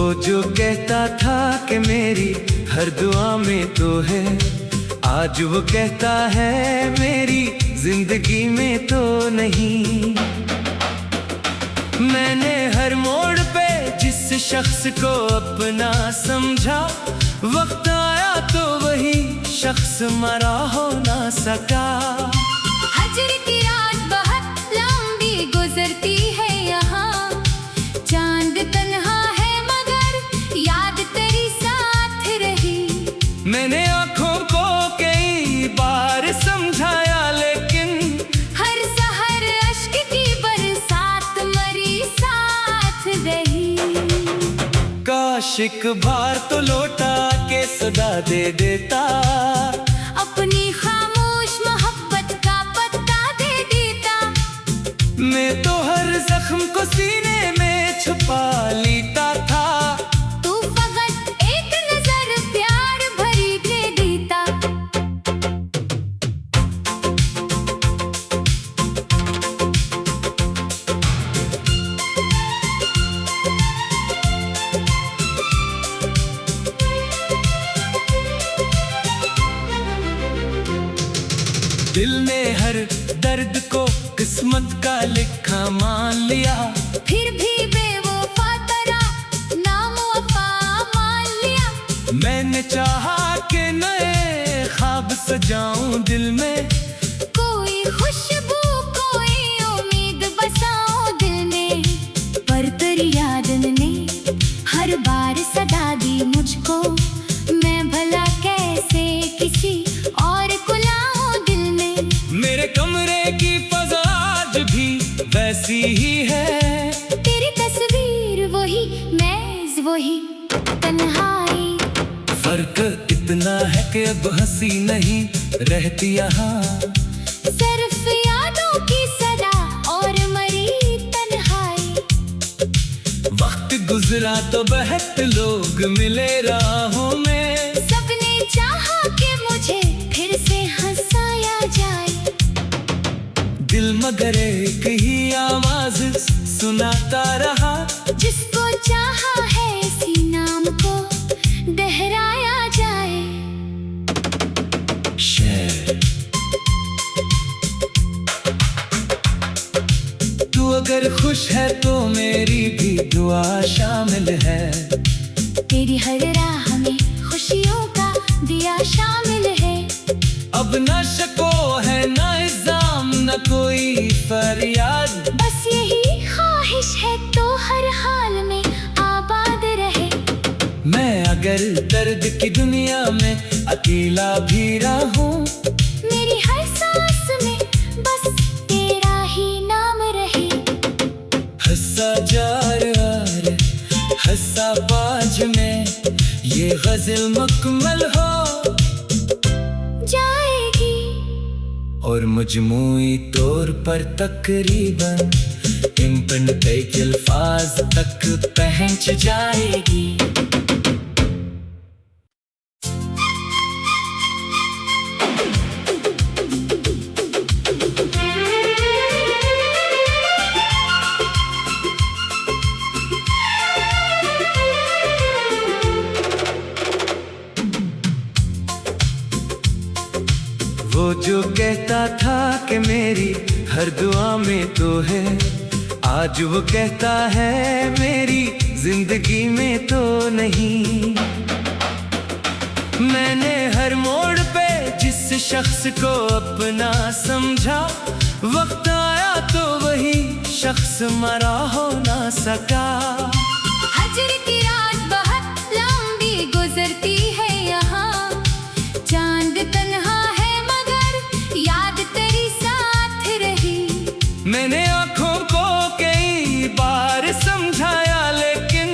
वो जो कहता था कि मेरी हर दुआ में तो है, आज वो कहता है मेरी जिंदगी में तो नहीं। मैंने हर मोड़ पे जिस शख्स को अपना समझा, वक्त आया तो वही शख्स मरा हो ना सका। हजर की रात बहुत लंबी गुजरती है यहाँ, चांद तन्हा है मगर याद तेरी साथ रही। मैंने आँखों को कई बार समझाया लेकिन हर सहर अश्क की बरसात मरी साथ रही। काश एक बार तो लौटा के सदा दे देता, अपनी खामोश मोहब्बत का पत्ता दे देता। मैं तो हर जख्म को सीने में छुपा लेता था, तू फकत एक नजर प्यार भरी दे देता। दिल ने हर दर्द को किस्मत का लिखा मान लिया, फिर भी बेवफा तेरा नाम वफा मान लिया। मैंने चाहा कि नए ख्वाब सजाऊं दिल में, कोई खुशबू कोई उम्मीद बसाऊं दिल में। पर तेरी याद ने हर बार सदा दी मुझको, मैं भला कैसे किसी और को लाऊं दिल में। मेरे कमरे की फज़ा आज भी वैसी ही है, तेरी तस्वीर वही मेज वही तन्हाई। फर्क इतना है कि अब हंसी नहीं रहती यहाँ, सिर्फ यादों की सदा और मरी तन्हाई। वक्त गुजरा तो बहुत लोग मिले राहों में, सबने चाहा कि मुझे फिर से हंसाया जाए। दिल मगर एक ही आवाज सुनाता रहा, जिसको चाहा है इसी नाम को दोहराया जाए। शेर तू अगर खुश है तो मेरी भी दुआ शामिल है, तेरी हर राह में खुशियों का दिया शामिल है। अब न शको है न इल्जाम न कोई फरियाद, बस यही ख्वाहिश है तो हर हाल में आबाद रहे। मैं अगर दर्द की दुनिया में अकेला भी रहूं, मेरी हर सांस में बस तेरा ही नाम रहे। हंसा जार आर हंसा बाज में ये गजल मुकम्मल हो जाएगी, और मजमूई तौर पर तकरीबन इम्पन अल्फाज तक पहुंच जाएगी। वो जो कहता था कि मेरी हर दुआ में तो है, आज वो कहता है मेरी जिंदगी में तो नहीं। मैंने हर मोड़ पे जिस शख्स को अपना समझा, वक्त आया तो वही शख्स मरा हो ना सका। हजर की रात बहुत लंबी गुजरती है यहाँ, चांद तन्हा है मगर याद तेरी साथ रही। मैंने आँखों को कई बार समझाया लेकिन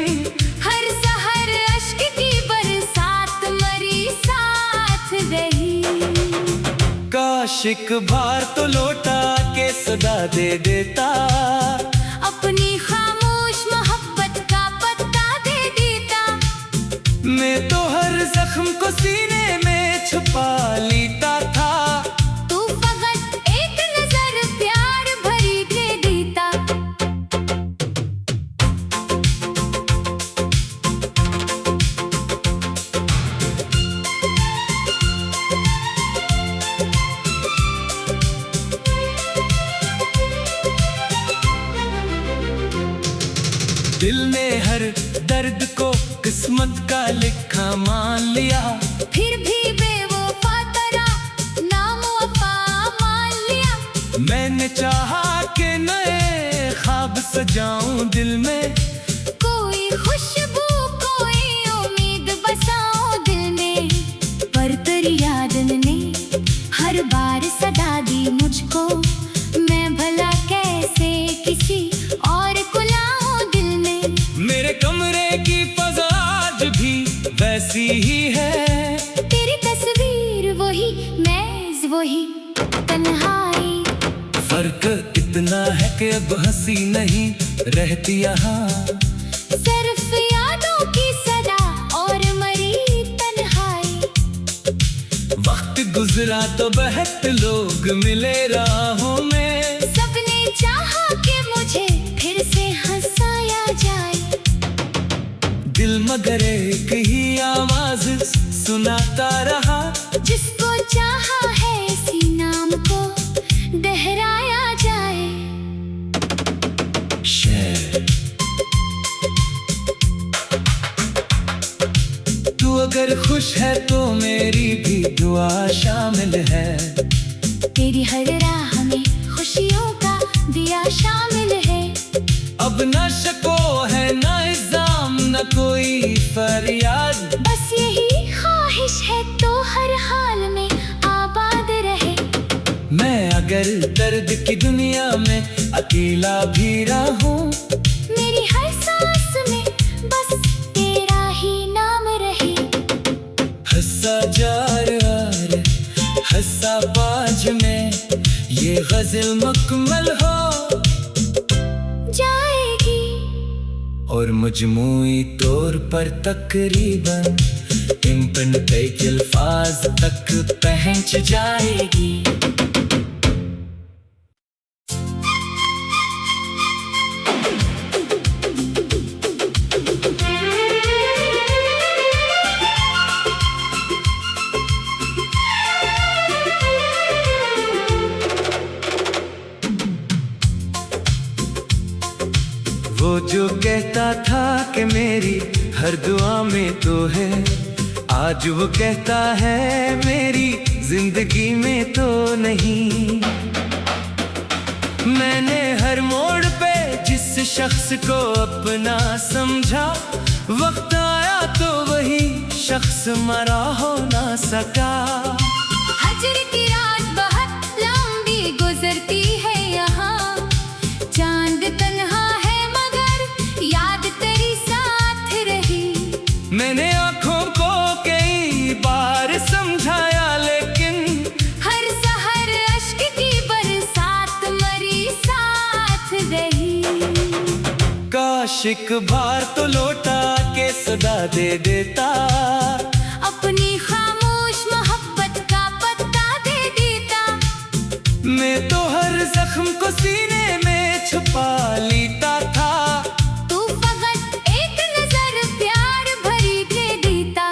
हर सहर अश्क की बरसात मरी साथ रही। काश एक बार तो लौटा के सदा दे देता, अपनी खामोश मोहब्बत का पत्ता दे देता। मैं तो हर जख्म को सीने में छुपा लेता था, तू फकत एक नजर प्यार भरी दे देता। दिल ने हर दर्द को किस्मत का लिखा मान लिया, फिर भी बेवफा तेरा नाम वफा मान लिया। मैंने चाहा कि नए ख्वाब सजाऊं दिल में, कोई खुशबू कोई उम्मीद बसाऊं दिल में, पर तेरी याद ने हर बार सदा दी मुझको। मैं भला कैसे किसी और को लाऊं दिल में। मेरे कमरे की फज़ा आज भी वैसी ही है, तेरी तस्वीर वही मेज वही तन्हाई। फर्क इतना है कि अब हंसी नहीं रहती यहाँ, सिर्फ यादों की सदा और मरी तन्हाई। वक्त गुजरा तो बहुत लोग मिले राहों में, सबने चाहा कि मुझे फिर से हंसाया जाए। दिल मगर एक ही आवाज सुनाता रहा, जिसको चाहा है इसी नाम को दोहराया जाए। शेर तू अगर खुश है तो मेरी भी दुआ शामिल है, तेरी हर राह में खुशियों का दिया शामिल है। अब न शको है न इल्जाम न कोई फरियाद, बस यही ख्वाहिश है तो हर हाल में आबाद रहे। मैं अगर दर्द की दुनिया में अकेला भी रहूं, मेरी हर सांस में बस तेरा ही नाम रहे। हंसा जार आर हंसा बाज में ये गजल मुकम्मल हो जाएगी, और मजमूई तौर पर तकरीबन इम्पन कई अल्फाज तक पहुंच जाएगी। वो जो कहता था कि मेरी हर दुआ में तो है, आज वो कहता है मेरी जिंदगी में तो नहीं। मैंने हर मोड़ पे जिस शख्स को अपना समझा, वक्त आया तो वही शख्स मरा हो ना सका। हजर की रात बहुत लंबी गुजरती है यहाँ, चांद तन्हा है मगर याद तेरी साथ रही। मैंने आँखों को कई बार समझाया लेकिन हर सहर अश्क की बरसात मरी साथ रही। काश एक बार तो लौटा के सदा दे देता, अपनी खामोश मोहब्बत का पत्ता दे देता। मैं तो हर जख्म को सीने में छुपा लेता था, तू फकत एक नजर प्यार भरी दे देता।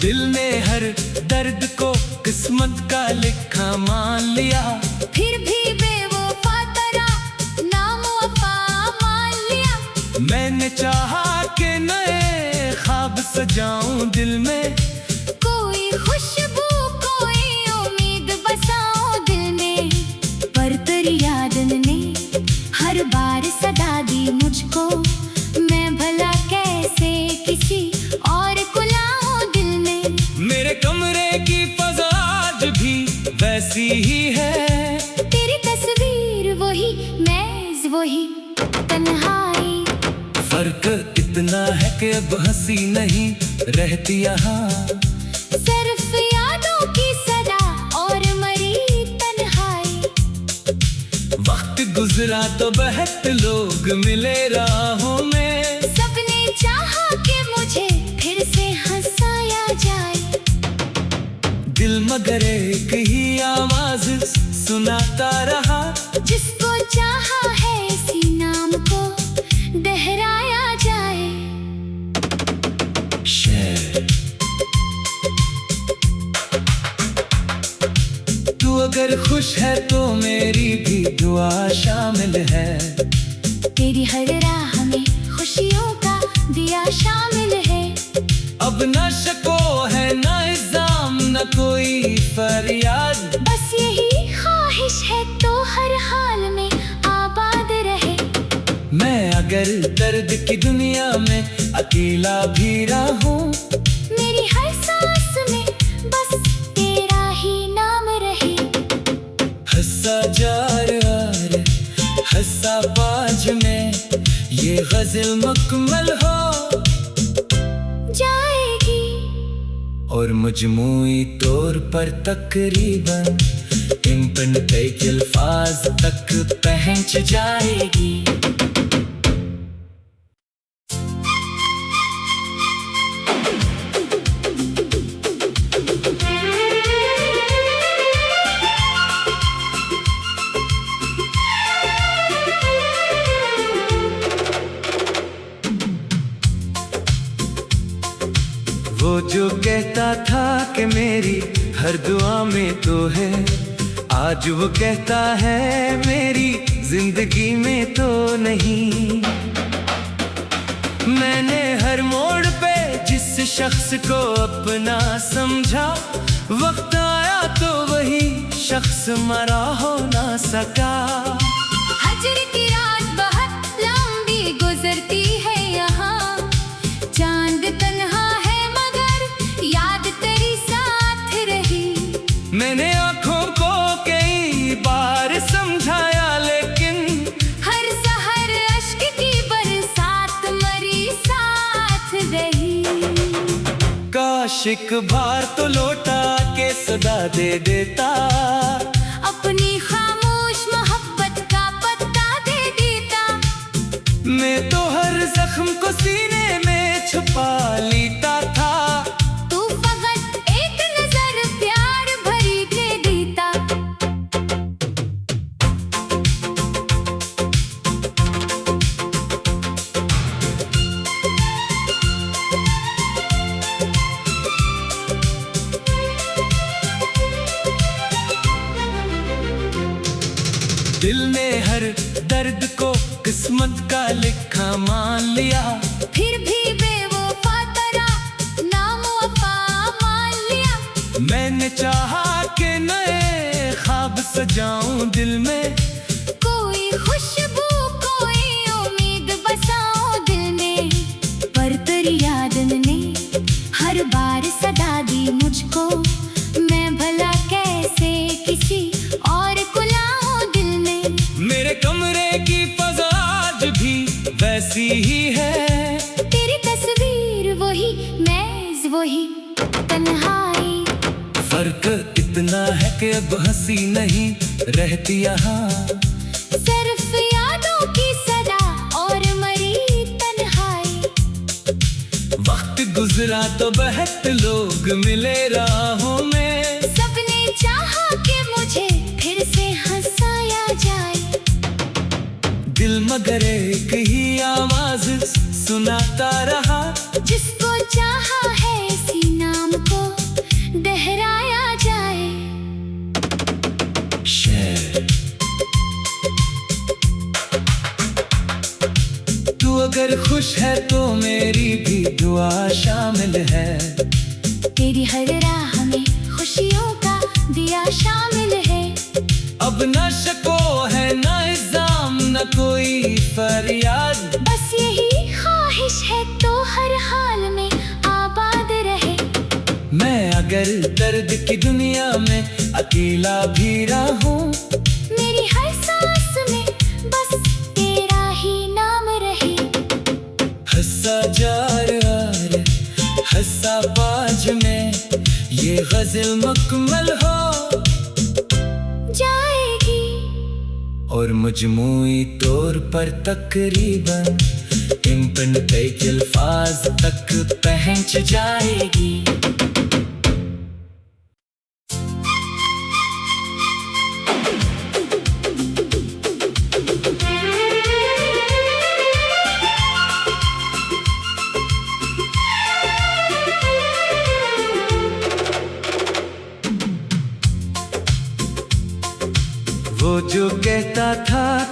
दिल ने हर दर्द को किस्मत का लिखा मान लिया, फिर भी बेवफा तेरा नाम वफा मान लिया। मैंने चाहा कि नए ख्वाब सजाऊं दिल में, कोई खुशबू कोई उम्मीद बसाऊं दिल में, पर तेरी याद ने हर बार सदा दी मुझको। मैं भला कैसे किसी और को लाऊं दिल में। मेरे कमरे की फज़ा आज भी वैसी ही है, तेरी तस्वीर वही मेज वही तन्हाई। फर्क इतना है कि अब हंसी नहीं रहती यहाँ, सिर्फ यादों की सदा और मरी तन्हाई। वक्त गुजरा तो बहुत लोग मिले राहों में, सबने चाहा कि मुझे फिर से हंसाया जाए। दिल मगर एक ही आवाज सुनाता रहा, जिसको चाहा है इसी नाम को खुश है तो मेरी भी दुआ शामिल है। तेरी हर राह में खुशियों का दिया शामिल है। अब न शको है न इल्जाम न कोई फरियाद, बस यही ख्वाहिश है तो हर हाल में आबाद रहे। मैं अगर दर्द की दुनिया में अकेला भी रहूं, मेरी हर सांस में बस तेरा ही नाम रहे। हंसा जार आर हंसा बाज में ये गजल मुकम्मल हो जाएगी और मजमूई तौर पर तकरीबन इम्पन कई अल्फाज तक पहुंच जाएगी। वो जो कहता था कि मेरी हर दुआ में तो है, आज वो कहता है मेरी जिंदगी में तो नहीं। मैंने हर मोड़ पे जिस शख्स को अपना समझा, वक्त आया तो वही शख्स मरा हो ना सका। हजर की रात बहुत लंबी गुजरती है यहाँ, चांद तन्हा है मगर याद तेरी साथ रही। मैंने आँखों को कई बार समझाया लेकिन हर सहर अश्क की बरसात मरी साथ रही। काश एक बार तो लौटा के सदा दे देता, अपनी खामोश मोहब्बत का पत्ता दे देता। मैं तो हर जख्म को सीने में छुपा लेता था। तू फकत एक नजर प्यार भरी दे देता। दिल ने हर दर्द को किस्मत का लिखा मान लिया, फिर भी बेवफा तेरा नाम वफा मान लिया। मैंने चाहा कि नए ख्वाब सजाऊं दिल में, कोई खुशबू कोई उम्मीद बसाओ दिल में। पर तेरी याद ने हर बार सदा दी मुझको, मैं भला कैसे किसी और को लाऊं दिल में। मेरे कमरे की फज़ा आज भी वैसी ही है, तेरी तस्वीर वही मेज वही तन्हाई। फर्क इतना है कि अब हंसी नहीं रहती यहाँ, सिर्फ यादों की सदा और मरी तन्हाई। वक्त गुजरा तो बहुत लोग मिले राहों में, सबने चाहा कि मुझे फिर से हंसाया जाए। दिल मगर एक ही आवाज सुनाता रहा, जिसको चाहा है इसी नाम को दोहराया जाए। शेर तू अगर खुश है तो मेरी भी दुआ शामिल है। तेरी हर राह में खुशियों का दिया शामिल है। अब न शको है न इल्जाम न कोई फरियाद, बस यही ख्वाहिश है तो हर हाल में आबाद रहे। मैं अगर दर्द की दुनिया में अकेला भी रहूं, मेरी हर सांस में बस तेरा ही नाम रहे। हंसा जार आर हंसा बाज में ये गजल मुकम्मल हो जाएगी और मजमूई तौर पर तकरीबन इम्पन कई अल्फाज तक पहुंच जाएगी।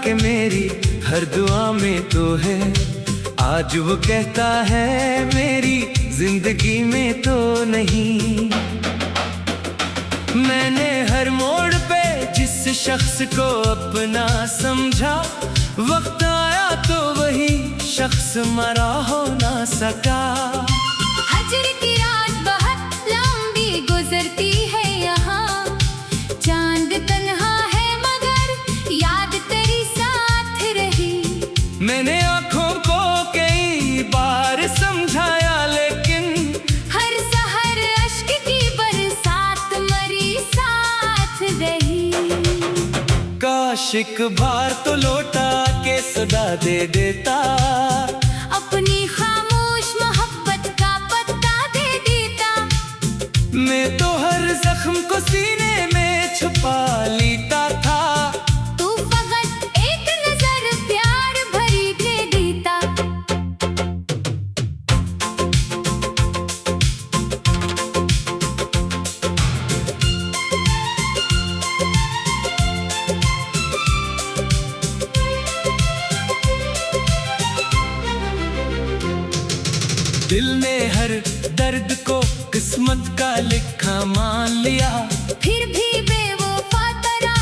कि मेरी हर दुआ में तो है। आज वो कहता है मेरी जिंदगी में तो नहीं। मैंने हर मोड़ पे जिस शख्स को अपना समझा, वक्त आया तो वही शख्स मरा हो ना सका। हजर की रात बहुत लंबी गुजरती है यहाँ, चांद तन्हा है मगर याद तेरी साथ रही। मैंने आँखों को कई बार समझाया लेकिन हर सहर अश्क की बरसात मरी साथ रही। काश एक बार तो लौटा के सदा दे देता, अपनी खामोश मोहब्बत का पत्ता दे देता। मैं तो हर जख्म को सीने में छुपा लेता था। तू फकत एक नजर प्यार भरी दे देता। दिल ने हर दर्द को किस्मत का लिखा मान लिया, फिर भी बेवफा तेरा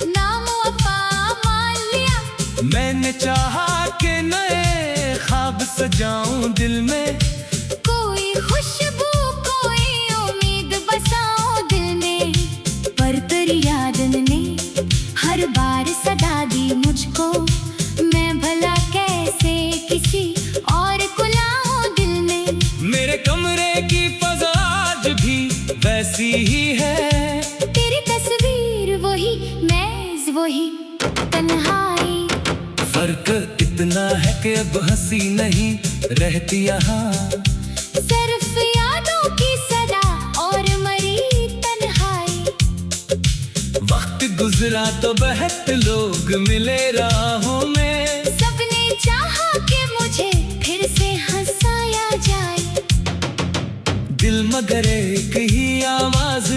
नाम वफा मान लिया। मैंने चाहा कि नए ख्वाब सजाऊं दिल में, कोई खुशबू कोई उम्मीद बसाओ दिल में। पर तेरी याद ने हर बार सदा दी मुझको, मैं भला कैसे किसी और को लाऊं दिल में। मेरे कमरे की फज़ा आज भी वैसी ही है, तेरी तस्वीर वही मेज वही तन्हाई। फर्क इतना है कि अब हंसी नहीं रहती यहाँ, सिर्फ यादों की सदा और मरी तन्हाई। वक्त गुजरा तो बहुत लोग मिले राहों में, सबने चाहा कि मुझे फिर से हंसाया जाए। दिल मगर एक ही आवाज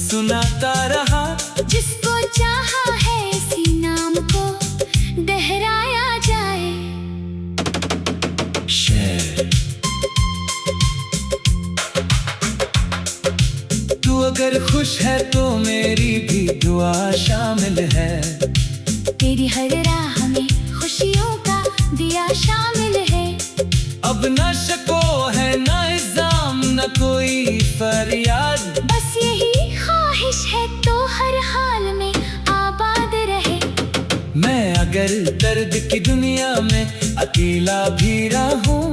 सुनाता रहा, जिसको चाहा है इसी नाम को दोहराया जाए। शेर तू अगर खुश है तो मेरी भी दुआ शामिल है। तेरी हर राह में खुशियों का दिया शामिल है। अब न शको है न इल्जाम न कोई फरियाद, बस यही ख्वाहिश है तो हर हाल में आबाद रहे। मैं अगर दर्द की दुनिया में अकेला भी रहूं,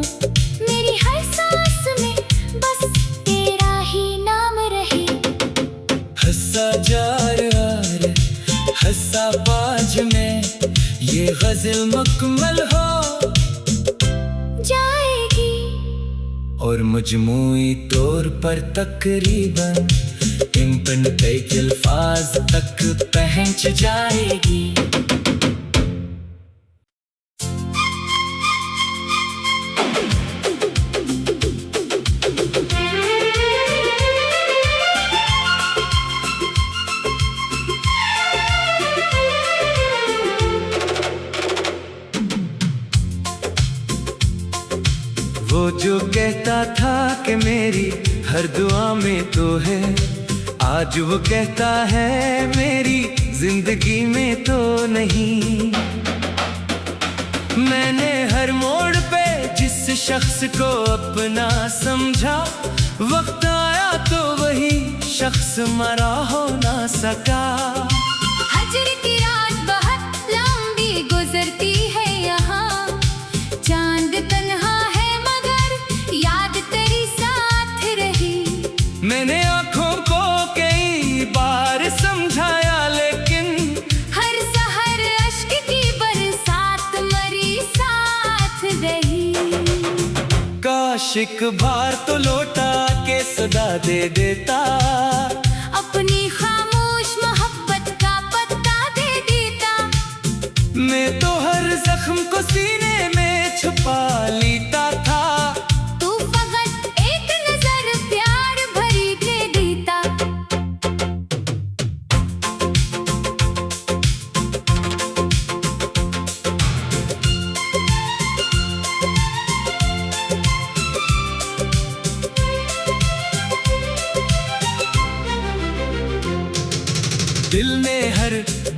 मेरी हर सांस में बस तेरा ही नाम रहे। हंसा जार आर हंसा बाज में ये गजल मुकम्मल हो जाएगी और मजमूई तौर पर तकरीबन इनफिनिटी अल्फाज तक पहुंच जाएगी। वो जो कहता था कि मेरी हर दुआ में तो है, आज वो कहता है मेरी जिंदगी में तो नहीं। मैंने हर मोड़ पे जिस शख्स को अपना समझा, वक्त आया तो वही शख्स मरा हो ना सका। हजर की रात बहुत लंबी गुजरती है यहाँ, चांद तन्हा है मगर याद तेरी साथ रही। मैंने आँखों को कई बार समझाया लेकिन हर सहर अश्क की बरसात मरी साथ रही। काश एक बार तो लौटा के सदा दे देता, अपनी खामोश मोहब्बत का पत्ता दे देता। मैं तो हर जख्म को सीने में छुपा लेता था। तू फकत एक नजर प्यार भरी दे देता।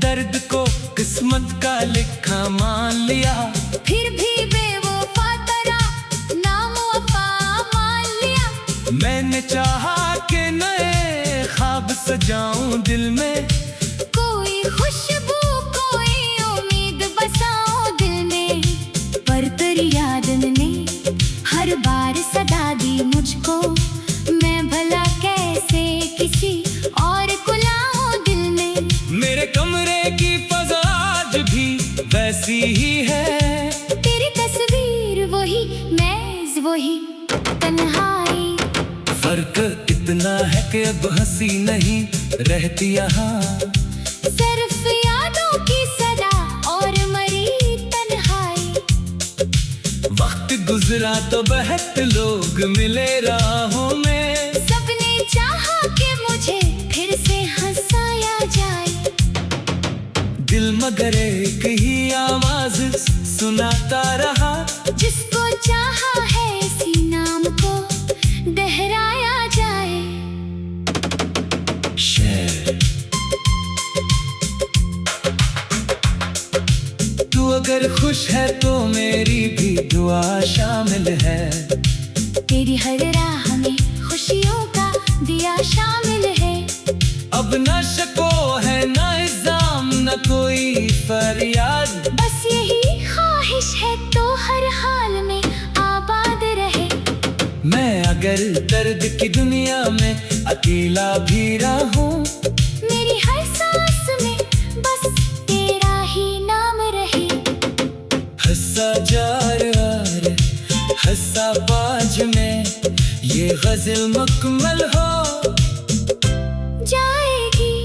दर्द को किस्मत का लिखा मान लिया, फिर भी बेवफा तेरा नाम वफा मान लिया। मैंने चाहा कि नए ख्वाब सजाऊं दिल में, कोई खुशबू कोई उम्मीद बसाऊं दिल में, पर तेरी याद ने हर बार सदा दी मुझको। मैं भला कैसे किसी और को लाऊं दिल में। मेरे कमरे की फज़ा आज भी वैसी ही है, तेरी तस्वीर वही मेज वही तन्हाई। फर्क इतना है कि अब हंसी नहीं रहती यहाँ, सिर्फ यादों की सदा और मरी तन्हाई। वक्त गुजरा तो बहुत लोग मिले राहों में, सबने चाहा कि मुझे फिर से हंसाया जाए। दिल मगर एक ही आवाज सुनाता रहा, जिसको चाहा है इसी नाम को दोहराया जाए। शेर तू अगर खुश है तो मेरी भी दुआ शामिल है, तेरी हर राह में खुशियों का दिया शामिल है। अब न शको है न इल्जाम न कोई फरियाद, बस यही ख्वाहिश है तो हर हाल में आबाद रहे। मैं अगर दर्द की दुनिया में अकेला भी रहूं, मेरी हर सांस में बस तेरा ही नाम रहे। हंसा जार आर हंसा बाज में ये गजल मुकम्मल हो जाएगी,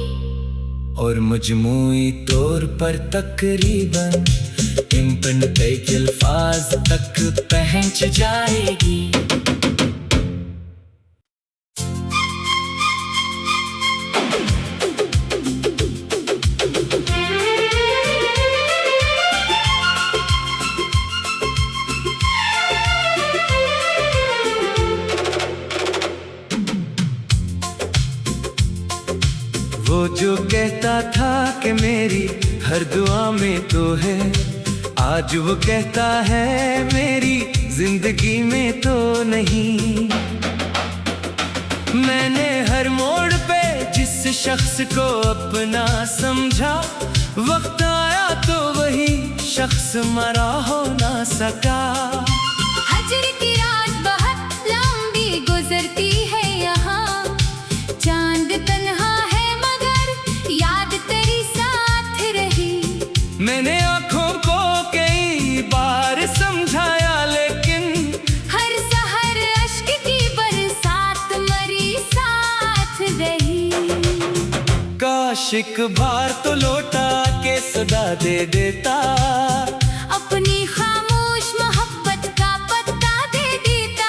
और मजमूई तौर पर तकरीबन इम्पन कई अल्फाज तक पहुंच जाएगी। वो जो कहता था कि मेरी हर दुआ में तो है, आज वो कहता है मेरी जिंदगी में तो नहीं। मैंने हर मोड़ पे जिस शख्स को अपना समझा, वक्त आया तो वही शख्स मरा हो ना सका। हजर की रात बहुत लंबी गुजरती है यहाँ, चांद तन्हा है मगर याद तेरी साथ रही। मैंने आँखों को कई बार समझाया लेकिन हर सहर अश्क की बरसात मरी साथ रही। काश एक बार तो लौटा के सदा दे देता, अपनी खामोश मोहब्बत का पत्ता दे देता।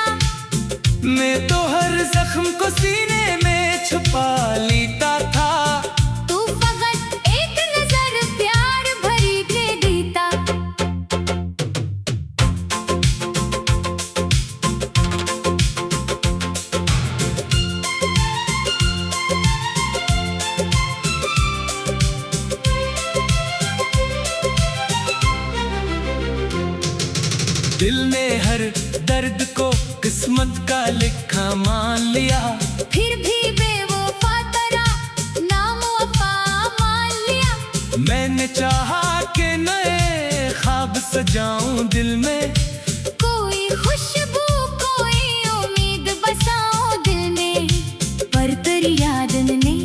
मैं तो हर जख्म को सीने में छुपा लेता था, तू फकत एक नजर प्यार भरी दे देता। दिल ने हर दर्द को किस्मत का लिखा मान लिया, फिर भी बेवफा तेरा नाम वफा मान लिया। मैंने चाहा कि नए ख्वाब सजाऊं दिल में, कोई खुशबू कोई उम्मीद बसाऊं दिल में, पर तेरी याद ने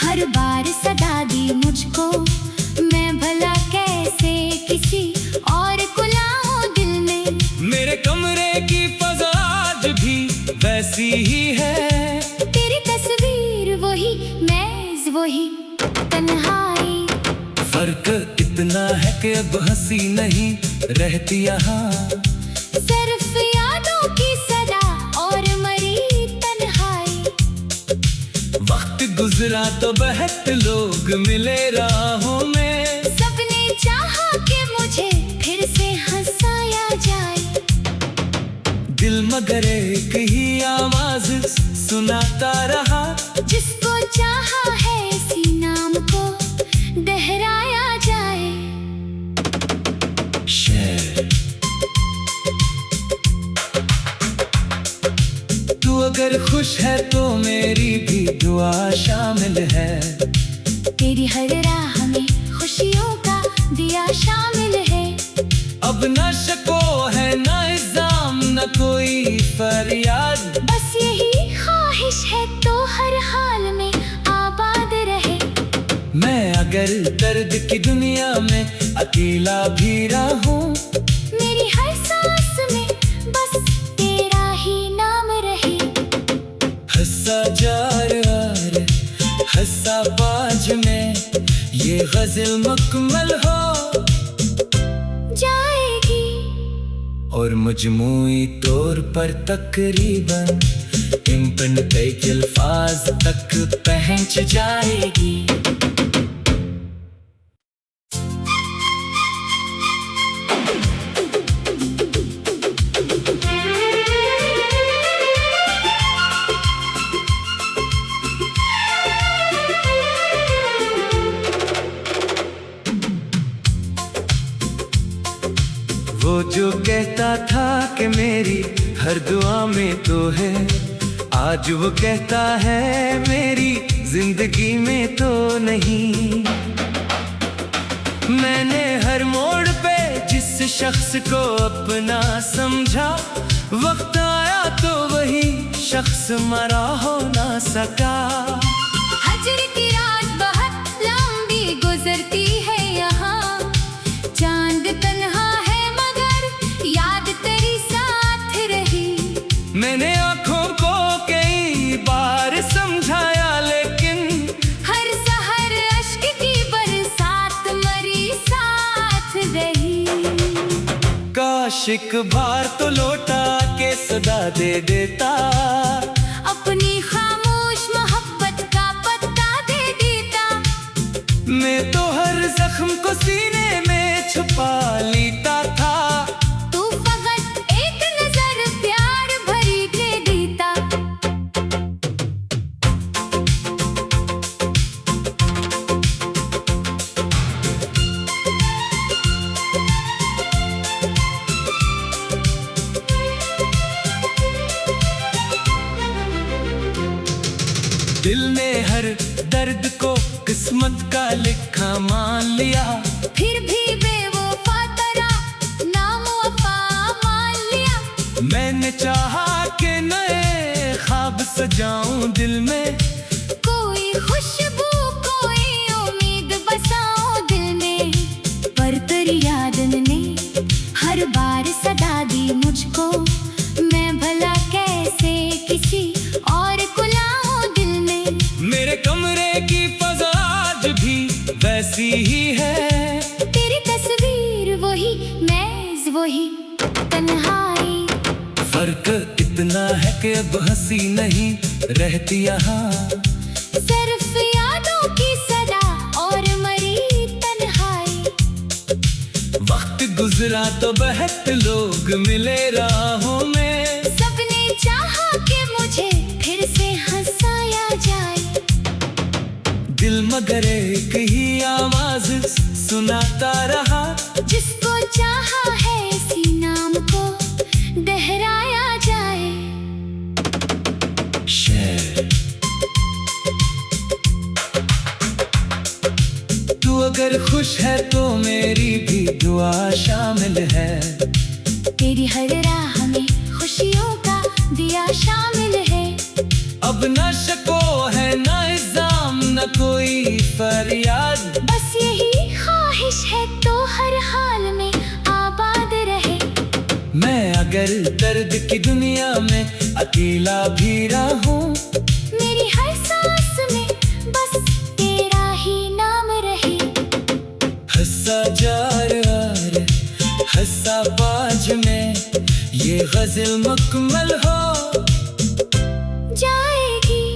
हर बार सदा दी मुझको। मैं भला कैसे किसी और को लाऊं दिल में। मेरे कमरे की फज़ा आज भी वैसी ही है, तेरी तस्वीर वही मेज वही तन्हाई। फर्क इतना है कि अब हंसी नहीं रहती यहाँ, सिर्फ यादों की सदा और मरी तन्हाई। वक्त गुजरा तो बहुत लोग मिले राहों में, सबने चाहा कि मुझे फिर से हंसाया जाए। दिल मगर एक ही आवाज सुनाता रहा, जिसको चाहा है इसी नाम को दोहरा अगर खुश है तो मेरी भी दुआ शामिल है। तेरी हर राह में खुशियों का दिया शामिल है। अब न शको है न इल्जाम न कोई फरियाद, बस यही ख्वाहिश है तो हर हाल में आबाद रहे। मैं अगर दर्द की दुनिया में अकेला भी रहूं, मेरी हर सांस में बस तेरा ही नाम रहे। हंसा जार आर हंसा बाज में ये गजल मुकम्मल हो जाएगी और मजमूई तौर पर तकरीबन इम्पन कई अल्फाज तक पहुंच जाएगी। वो जो कहता था कि मेरी हर दुआ में तो है, आज वो कहता है मेरी जिंदगी में तो नहीं। मैंने हर मोड़ पे जिस शख्स को अपना समझा, वक्त आया तो वही शख्स मरा हो ना सका। हजर की रात बहुत लंबी गुजरती है यहाँ, चांद तन्हा है मगर याद तेरी साथ रही। मैंने आंखों को कई बार समझाया लेकिन हर सहर अश्क की बरसात मरी साथ रही। काश एक बार तो लौटा के सदा दे देता, अपनी खामोश मोहब्बत का पत्ता दे देता। मैं तो हर जख्म को सीने में छुपा लेता था। तू फकत एक नजर प्यार भरी दे देता। दिल ने हर दर्द को किस्मत का लिखा मान लिया, फिर भी बेवफा तेरा नाम वफा मान लिया। मैंने चाहा कि नए ख्वाब सजाऊं दिल में, कोई खुशबू कोई उम्मीद बसाओ दिल में। पर तेरी याद ने हर बार सदा दी मुझको, मैं भला कैसे किसी और को लाऊं दिल में। मेरे कमरे की फजा आज भी वैसी ही है, तेरी तस्वीर वही मेज वही तन्हाई। फर्क इतना है कि अब हंसी नहीं रहती यहाँ, सिर्फ यादों की सदा और मरी तन्हाई। वक्त गुजरा तो बहुत लोग मिले राहों में, सबने चाहा कि मुझे फिर से हंसाया जाए। दिल मगर एक ही आवाज सुनाता रहा, जिसको चाहा है इसी नाम को दोहराया जाए। शेर तू अगर खुश है तो मेरी भी दुआ शामिल है। तेरी हर राह में खुशियों का दिया शामिल है। अब न शको है न इल्जाम न कोई फरियाद, बस यही ख्वाहिश है तो हर हाल में आबाद रहे। मैं अगर दर्द की दुनिया में अकेला भी रहूं, मेरी हर सांस में बस तेरा ही नाम रहे। हंसा जार आर हंसा बाज में ये गजल मुकम्मल हो जाएगी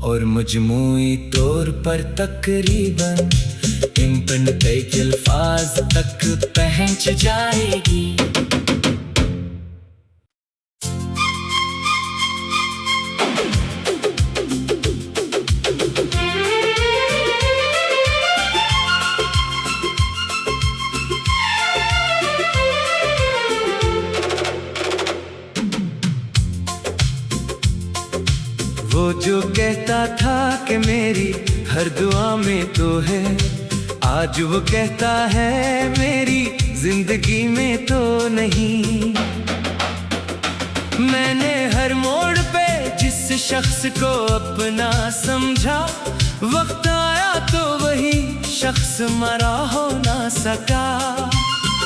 और मजमूई तौर पर तकरीबन इम्पन कई अल्फाज तक पहुंच जाएगी। जो कहता था कि मेरी हर दुआ में तो है, आज वो कहता है मेरी जिंदगी में तो नहीं। मैंने हर मोड़ पे जिस शख्स को अपना समझा, वक्त आया तो वही शख्स मरा हो ना सका।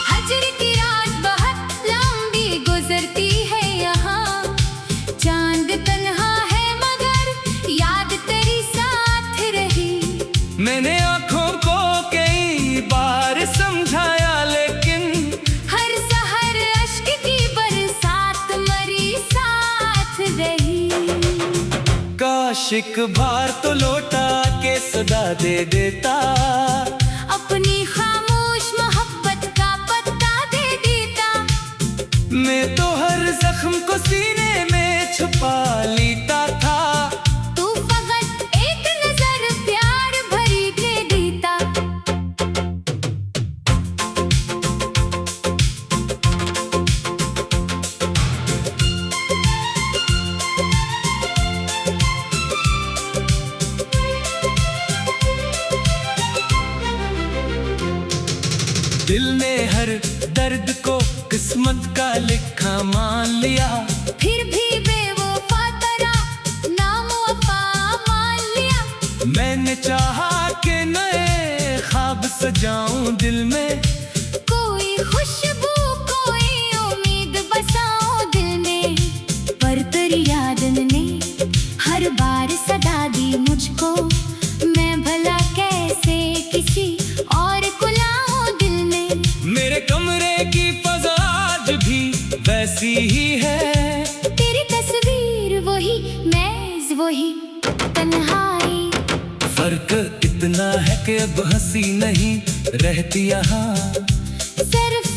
हजर की रात बहुत लंबी गुजरती है यहाँ, चांद तन्हा है मगर याद तेरी साथ रही। मैंने आँखों को कई बार समझाया लेकिन हर सहर अश्क की बरसात मरी साथ रही। काश एक बार तो लौटा के सदा दे देता, अपनी खामोश मोहब्बत का पत्ता दे देता। मैं तो हर जख्म को सीने में छुपा लेता था। तू फकत एक नजर प्यार भरी दे देता। दिल ने हर दर्द को किस्मत का लिखा मान लिया, फिर भी बेवफा तेरा नाम वफा मान लिया। मैंने चाहा कि नए ख्वाब सजाऊं दिल में, कोई खुशबू कोई उम्मीद बसाओ दिल में, पर तेरी याद ने हर बार सदा दी मुझको। मैं भला कैसे किसी और को लाऊं दिल में। मेरे कमरे की फज़ा आज भी वैसी ही है, तेरी तस्वीर वही मेज वही तन्हाई। फर्क इतना है कि अब हंसी नहीं रहती यहाँ। सिर्फ